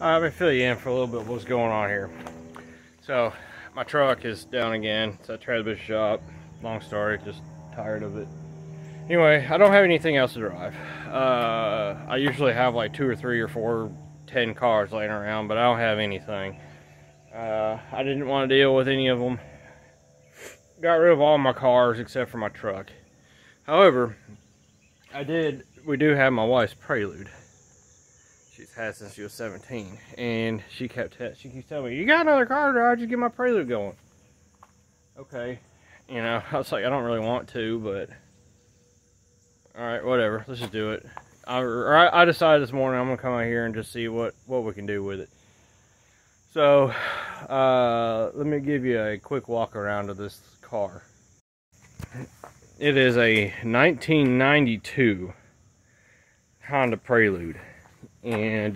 Let me fill you in for a little bit of what's going on here. So, my truck is down again. It's at transmission shop. Long story, just tired of it. Anyway, I don't have anything else to drive. I usually have like 2 or 3 or 4, 10 cars laying around, but I don't have anything. I didn't want to deal with any of them. Got rid of all my cars except for my truck. However, we do have my wife's Prelude. She's had since she was 17, and she keeps telling me, "You got another car to drive? Just get my Prelude going." Okay, you know, I was like, I don't really want to, but all right, whatever. Let's just do it. I decided this morning I'm gonna come out here and just see what we can do with it. So, let me give you a quick walk around of this car. It is a 1992 Honda Prelude. And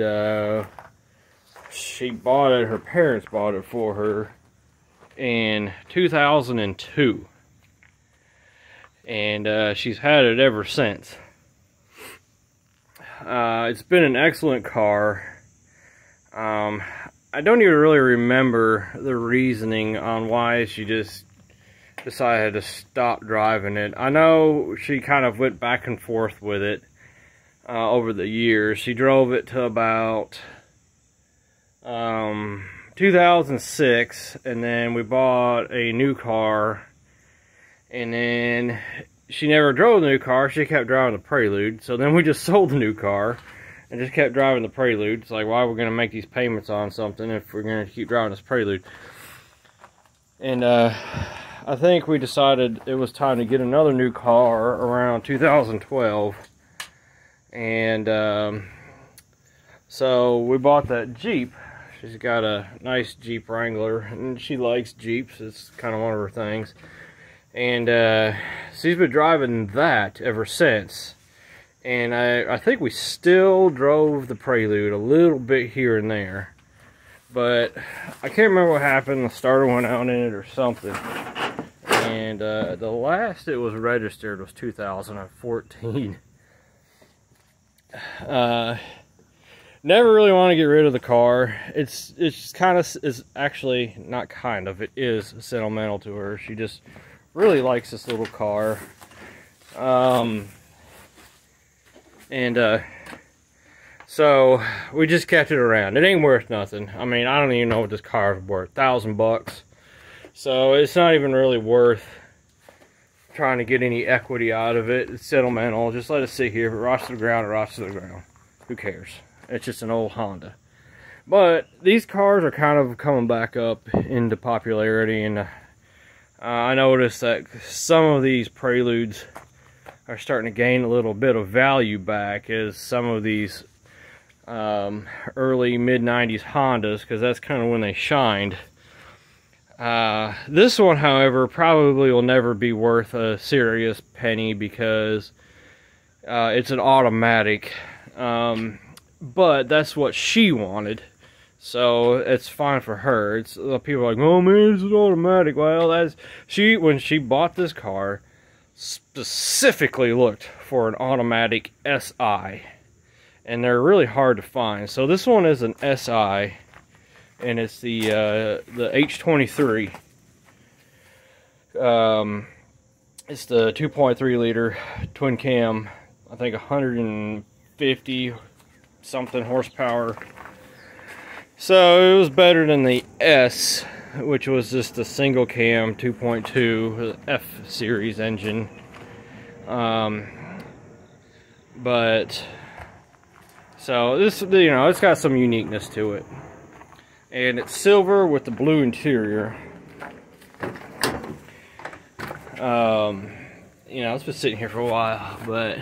she bought it, her parents bought it for her in 2002. And she's had it ever since. It's been an excellent car. I don't even really remember the reasoning on why she just decided to stop driving it. I know she kind of went back and forth with it. Over the years. She drove it to about 2006, and then we bought a new car, and then she never drove the new car. She kept driving the Prelude, so then we just sold the new car and just kept driving the Prelude. It's like, why are we going to make these payments on something if we're going to keep driving this Prelude? And I think we decided it was time to get another new car around 2012. And so we bought that Jeep. She's got a nice Jeep Wrangler, and she likes Jeeps. It's kind of one of her things. And she's been driving that ever since. And I think we still drove the Prelude a little bit here and there. But I can't remember what happened. The starter went out in it or something. And the last it was registered was 2014. Never really want to get rid of the car. It's kind of, is actually not kind of, it is sentimental to her. She just really likes this little car. So we just kept it around. It ain't worth nothing. I mean, I don't even know what this car is worth. $1,000. So it's not even really worth trying to get any equity out of it. It's sentimental. Just let it sit here. If it rots to the ground, it rots to the ground. Who cares? It's just an old Honda. But these cars are kind of coming back up into popularity, and I noticed that some of these Preludes are starting to gain a little bit of value back as some of these early mid-90s Hondas, because that's kind of when they shined. This one, however, probably will never be worth a serious penny because it's an automatic. But that's what she wanted, so it's fine for her. It's people are like, "Oh man, it's an automatic." Well, when she bought this car, specifically looked for an automatic SI, and they're really hard to find. So this one is an SI. And it's the H23. It's the 2.3 liter twin cam. I think 150 something horsepower. So it was better than the S, which was just a single cam 2.2 F series engine. But so this, you know, it's got some uniqueness to it. And it's silver with the blue interior. You know, it's been sitting here for a while, but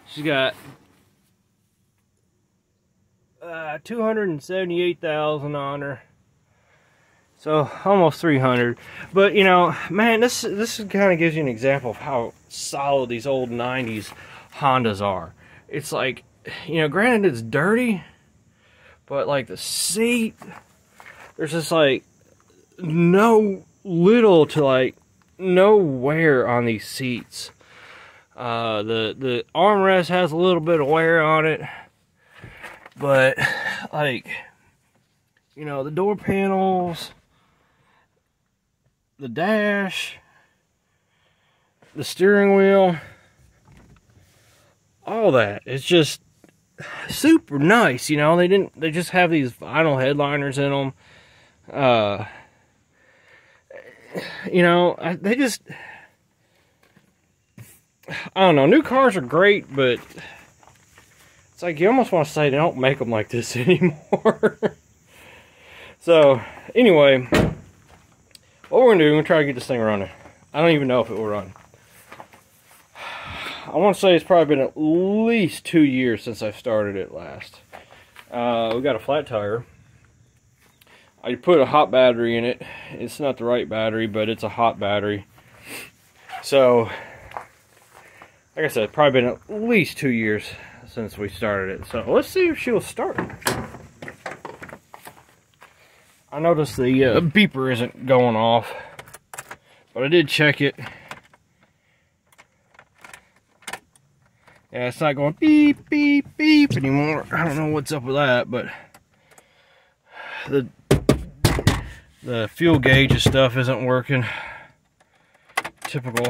she's got 278,000 on her, so almost 300. But you know, man, this kind of gives you an example of how solid these old 90s Hondas are. It's like, you know, granted it's dirty, but like the seat, there's just like no wear on these seats. The armrest has a little bit of wear on it, but like You know, the door panels, the dash, the steering wheel, all that. It's just super nice, you know. They just have these vinyl headliners in them. You know, I don't know. New cars are great, but it's like you almost want to say they don't make them like this anymore. So, anyway, what we're going to do, we're going to try to get this thing running. I don't even know if it will run. I want to say it's probably been at least 2 years since I started it last. We got a flat tire. I put a hot battery in it. It's not the right battery, but it's a hot battery. So, like I said, probably been at least 2 years since we started it. So, let's see if she'll start. I noticed the beeper isn't going off, but I did check it. Yeah, it's not going beep, beep, beep anymore. I don't know what's up with that, but the fuel gauge and stuff isn't working. Typical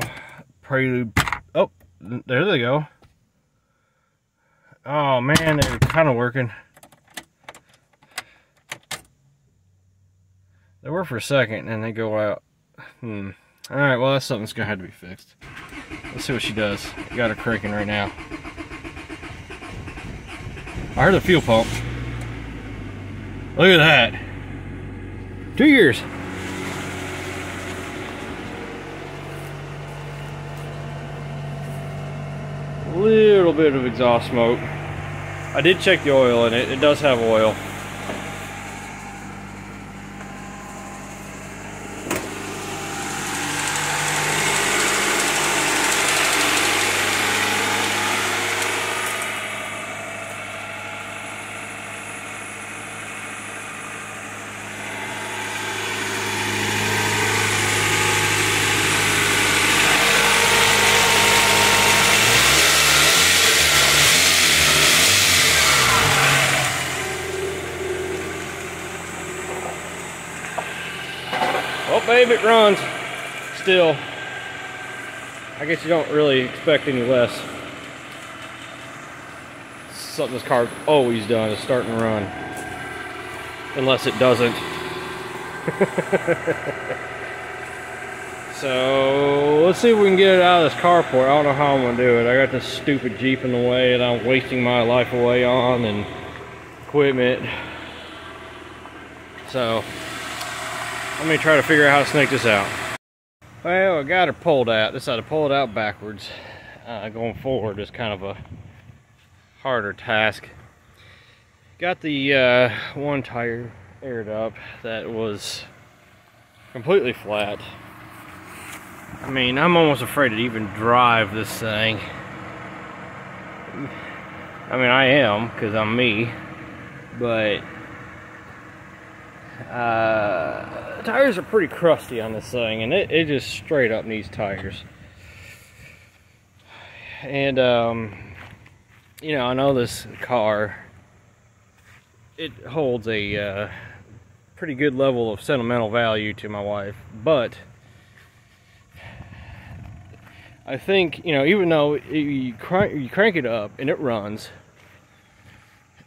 Prelude. Oh, there they go. Oh man, they're kind of working. They were for a second and they go out. Alright, well that's something that's gonna have to be fixed. Let's see what she does. Got her cranking right now. I heard the fuel pump. Look at that. 2 years. A little bit of exhaust smoke. I did check the oil in it. It does have oil. Oh babe, it runs still. I guess you don't really expect any less. Something this car's always done is starting to run. Unless it doesn't. So let's see if we can get it out of this carport. I don't know how I'm gonna do it. I got this stupid Jeep in the way that I'm wasting my life away on and equipment. So let me try to figure out how to snake this out. Well, I got her pulled out. This had to pull it out backwards. Going forward is kind of a harder task. Got the one tire aired up that was completely flat. I mean, I'm almost afraid to even drive this thing. I mean, I am, because I'm me. But tires are pretty crusty on this thing, and it just straight up needs tires. And you know, I know this car, it holds a pretty good level of sentimental value to my wife, but I think, you know, even though you crank it up and it runs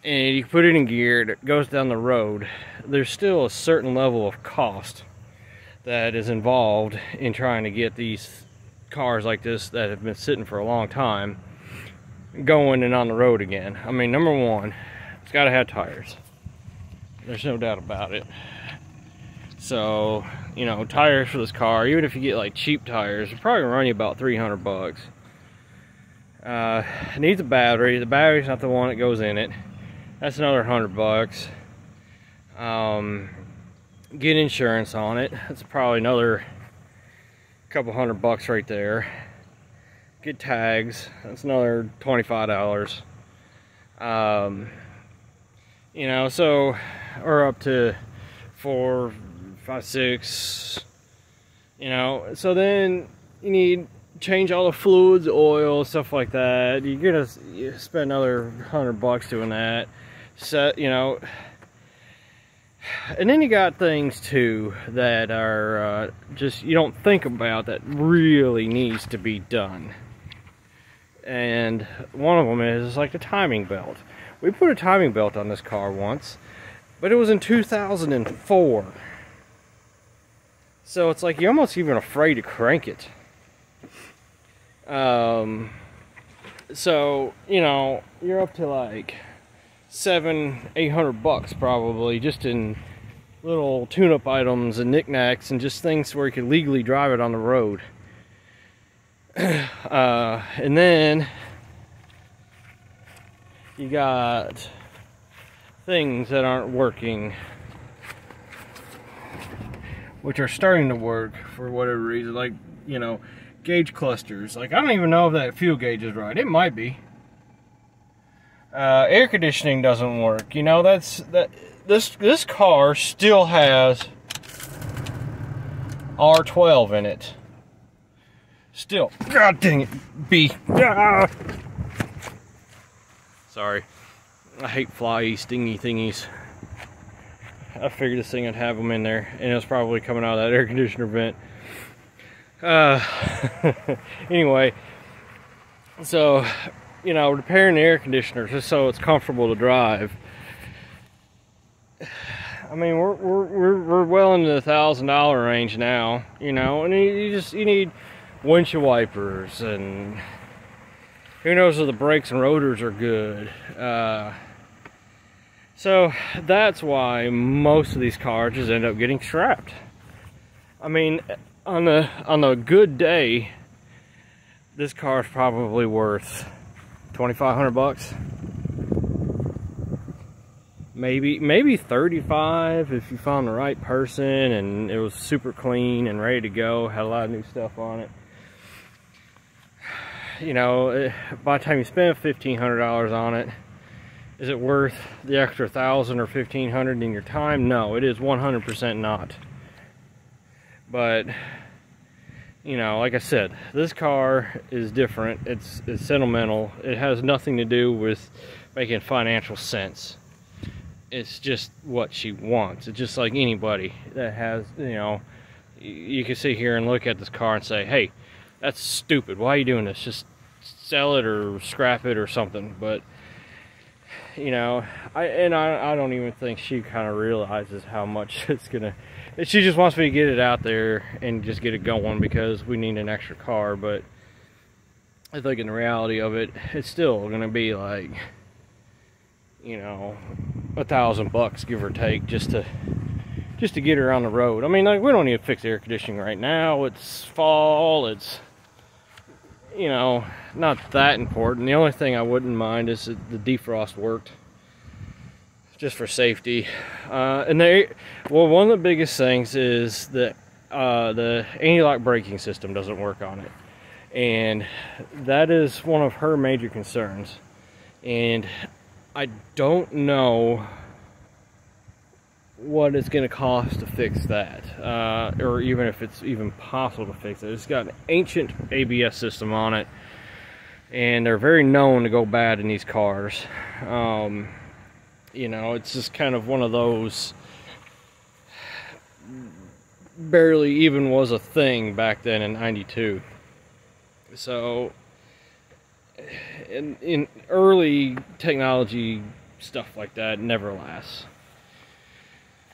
and you put it in gear and it goes down the road, there's still a certain level of cost that is involved in trying to get these cars like this that have been sitting for a long time going and on the road again. I mean, number one, it's got to have tires. There's no doubt about it. So, you know, tires for this car, even if you get like cheap tires, it's probably gonna run you about 300 bucks. It needs a battery. The battery's not the one that goes in it. That's another 100 bucks. Get insurance on it. That's probably another couple $100 right there. Get tags. That's another $25. You know, so, or up to 4, 5, 6. You know, so then you need change all the fluids, oil, stuff like that. You're gonna spend another $100 doing that. So, you know, And then you got things too that are just you don't think about that really needs to be done. And one of them is like the timing belt. We put a timing belt on this car once, but it was in 2004. So it's like you're almost even afraid to crank it. So, you know, you're up to like $700-800 probably just in little tune-up items and knickknacks and just things where you can legally drive it on the road. And then you got things that aren't working, which are starting to work for whatever reason, like, you know, gauge clusters. Like, I don't even know if that fuel gauge is right. It might be. Air conditioning doesn't work. You know, this car still has R12 in it. Still. God dang it, B. Ah! Sorry. I hate fly stingy thingies. I figured this thing would have them in there, and it was probably coming out of that air conditioner vent. Anyway, so, you know, repairing the air conditioner just so it's comfortable to drive. I mean, we're well into the $1,000 range now, you know, and you need windshield wipers, and who knows if the brakes and rotors are good. So that's why most of these cars just end up getting scrapped. I mean, on a good day, this car is probably worth $2,500. Maybe 35 if you found the right person and it was super clean and ready to go, had a lot of new stuff on it. You know, by the time you spend $1,500 on it, is it worth the extra $1,000 or $1,500 in your time? No, it is 100% not. But, you know, like I said, this car is different. It's sentimental. It has nothing to do with making financial sense. It's just what she wants. It's just like anybody that has, you know, you can sit here and look at this car and say, hey, that's stupid. Why are you doing this? Just sell it or scrap it or something. But, you know, I don't even think she kind of realizes how much it's gonna. She just wants me to get it out there and just get it going because we need an extra car. But I think in the reality of it, it's still gonna be like, you know, $1,000 give or take just to get her on the road. I mean, like, we don't need to fix air conditioning right now. It's fall. It's, you know, not that important. The only thing I wouldn't mind is that the defrost worked, just for safety. And one of the biggest things is that the anti-lock braking system doesn't work on it, and that is one of her major concerns. And I don't know what it's going to cost to fix that, or even if it's even possible to fix it. It's got an ancient ABS system on it, and they're very known to go bad in these cars. You know, it's just kind of one of those, barely even was a thing back then in '92. So in early technology stuff like that never lasts.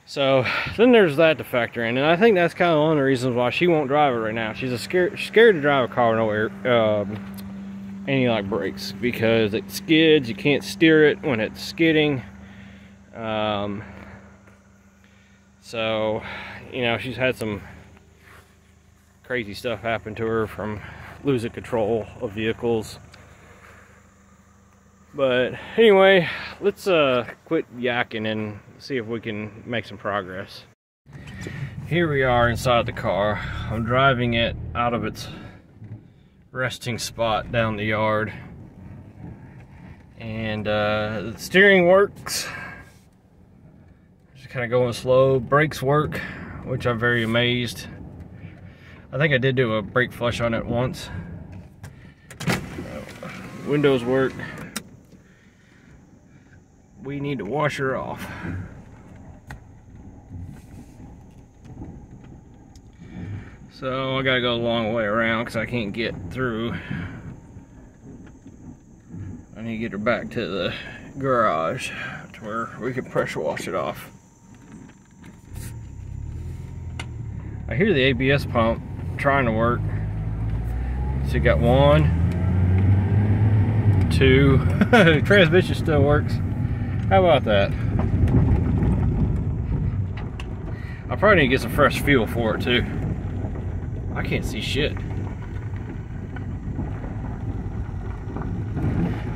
So then there's that to factor in, and I think that's kind of one of the reasons why she won't drive it right now. She's scared to drive a car with no anti-lock brakes because it skids. You can't steer it when it's skidding. So, you know, she's had some crazy stuff happen to her from losing control of vehicles. But anyway, let's quit yakking and see if we can make some progress. Here we are inside the car. I'm driving it out of its resting spot down the yard, and the steering works. Just kind of going slow. Brakes work, which I'm very amazed. I think I did do a brake flush on it once. Windows work. We need to wash her off. So I gotta go a long way around because I can't get through. I need to get her back to the garage to where we can pressure wash it off. I hear the ABS pump trying to work. So you got 1, 2, the transmission still works. How about that? I probably need to get some fresh fuel for it too. I can't see shit.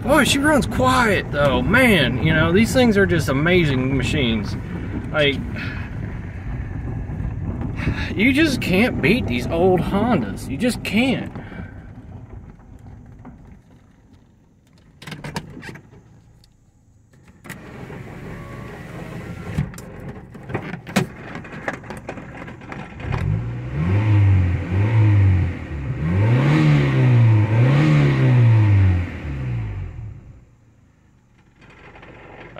Boy, she runs quiet though, man. You know, these things are just amazing machines. Like, you just can't beat these old Hondas. You just can't.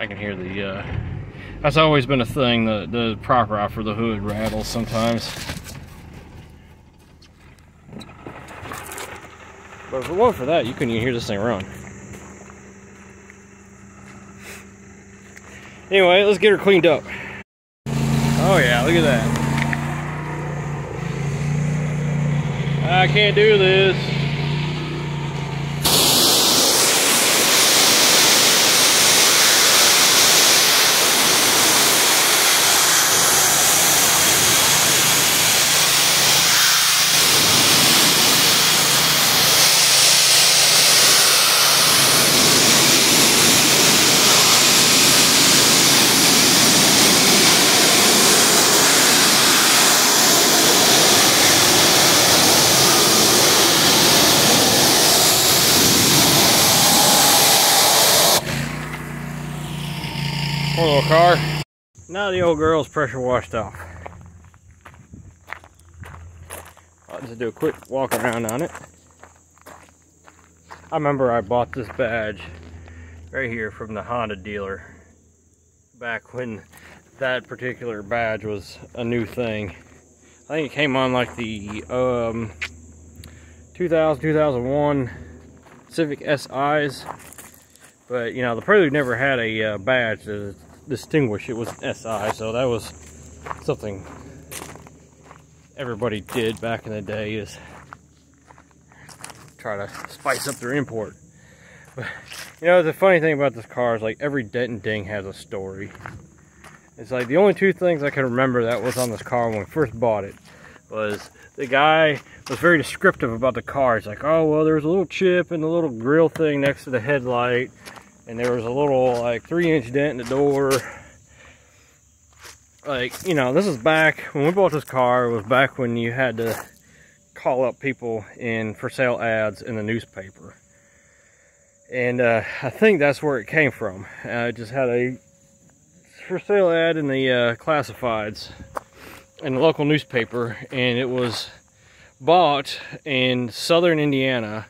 I can hear the, that's always been a thing, the prop rod for the hood rattles sometimes. But if it wasn't for that, you couldn't even hear this thing run. Anyway, let's get her cleaned up. Oh yeah, look at that. I can't do this. Poor little car. Now the old girl's pressure washed off. I'll just do a quick walk around on it. I remember I bought this badge right here from the Honda dealer back when that particular badge was a new thing. I think it came on like the 2001 Civic SIs. But, you know, the Prelude never had a badge to distinguish it was an SI, so that was something everybody did back in the day, is try to spice up their import. But, you know, the funny thing about this car is, like, every dent and ding has a story. It's like the only two things I can remember that was on this car when we first bought it was the guy was very descriptive about the car. He's like, oh, well, there was a little chip in the little grill thing next to the headlight, and there was a little, like, 3-inch dent in the door. Like, you know, this is back when we bought this car. It was back when you had to call up people in for sale ads in the newspaper, and I think that's where it came from. It just had a for sale ad in the classifieds in the local newspaper, and it was bought in southern Indiana.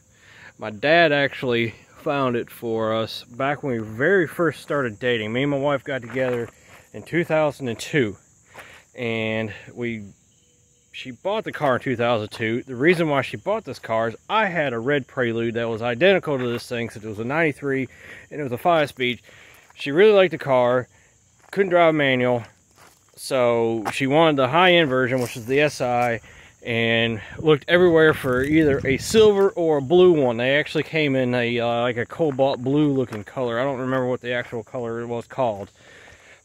My dad actually found it for us back when we very first started dating. Me and my wife got together in 2002, and she bought the car in 2002. The reason why she bought this car is I had a red Prelude that was identical to this thing, since it was a 93 and it was a 5-speed. She really liked the car, couldn't drive a manual, so she wanted the high-end version, which is the SI, and looked everywhere for either a silver or a blue one. They actually came in a like a cobalt blue looking color. I don't remember what the actual color was called,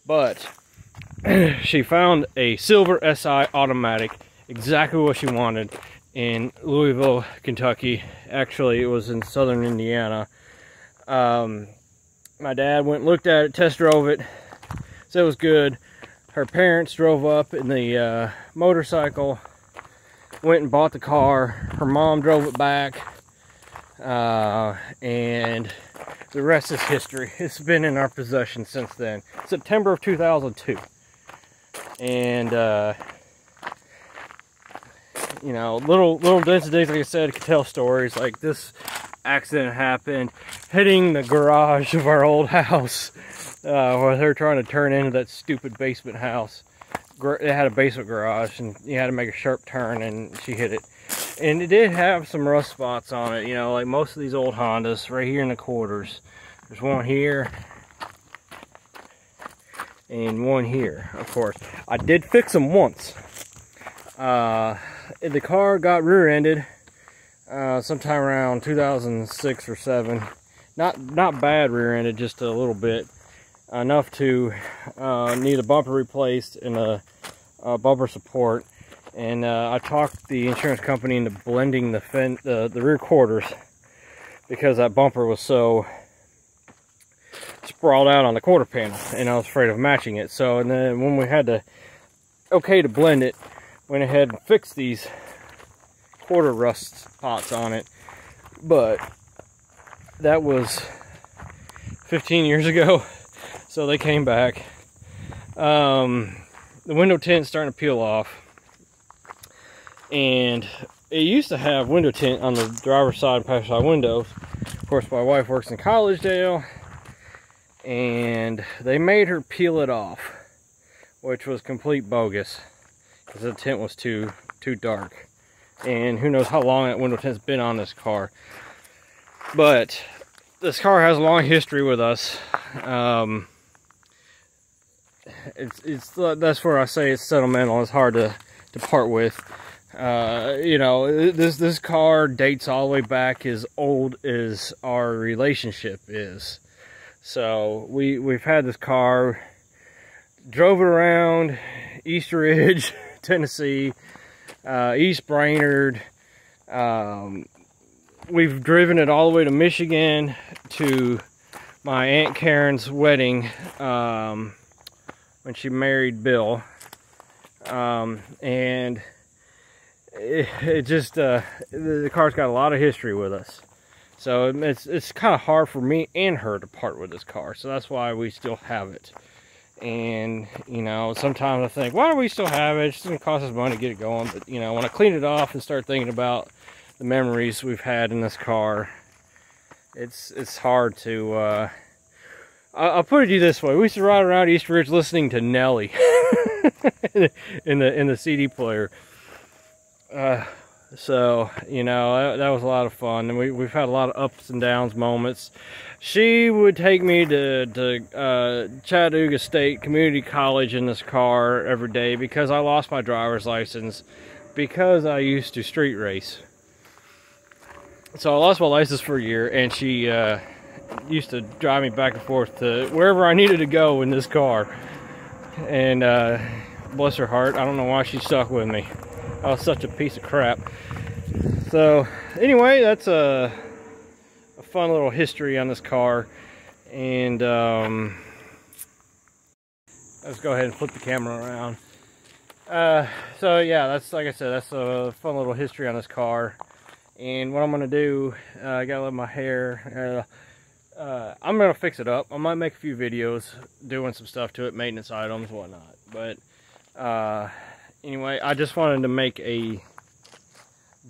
but she found a silver SI automatic, exactly what she wanted, in Louisville, Kentucky. Actually, it was in southern Indiana. My dad went and looked at it, test drove it, said it was good. Her parents drove up in the motorcycle, went and bought the car. Her mom drove it back, and the rest is history. It's been in our possession since then. September of 2002. And you know, little dents and dings, like I said, could tell stories. Like, this accident happened hitting the garage of our old house, where they're trying to turn into that stupid basement house. it had a basement garage, and you had to make a sharp turn, and she hit it. And it did have some rust spots on it, you know, like most of these old Hondas. Right here in the quarters, there's one here and one here. Of course, I did fix them once. The car got rear-ended sometime around 2006 or 7. Not bad rear-ended, just a little bit, enough to need a bumper replaced and a bumper support. And I talked the insurance company into blending the rear quarters because that bumper was so sprawled out on the quarter panel, and I was afraid of matching it. So, and then when we had to blend it, went ahead and fixed these quarter rust spots on it. But that was 15 years ago, so they came back. The window tint's starting to peel off. And it used to have window tint on the driver's side and passenger side windows. Of course, my wife works in Collegedale, and they made her peel it off, which was complete bogus because the tint was too dark. And who knows how long that window tint's been on this car. But this car has a long history with us. That's where I say it's sentimental. It's hard to part with. You know, this car dates all the way back as old as our relationship is. So we've had this car, drove it around East Ridge, Tennessee, East Brainerd. We've driven it all the way to Michigan to my Aunt Karen's wedding when she married Bill, and it just the car's got a lot of history with us, so it's kind of hard for me and her to part with this car. So that's why we still have it. And you know, sometimes I think, why do we still have it? It's just gonna cost us money to get it going. But you know, when I clean it off and start thinking about the memories we've had in this car, it's hard to I'll put it to you this way: we used to ride around East Ridge listening to Nelly in the CD player. So you know, that was a lot of fun, and we've had a lot of ups and downs moments. She would take me to Chattanooga State Community College in this car every day because I lost my driver's license because I used to street race. So I lost my license for a year, and she used to drive me back and forth to wherever I needed to go in this car. And bless her heart, I don't know why she stuck with me. I was such a piece of crap. So anyway, that's a fun little history on this car. And let's go ahead and flip the camera around. So yeah, that's, like I said, that's a fun little history on this car. And what I'm gonna do, I gotta let my hair, I'm gonna fix it up. I might make a few videos doing some stuff to it, maintenance items, whatnot. But anyway, I just wanted to make a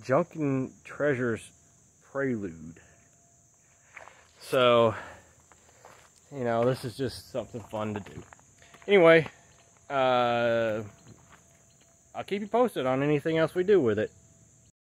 Junkin Treasures Prelude. So, you know, this is just something fun to do. Anyway, I'll keep you posted on anything else we do with it.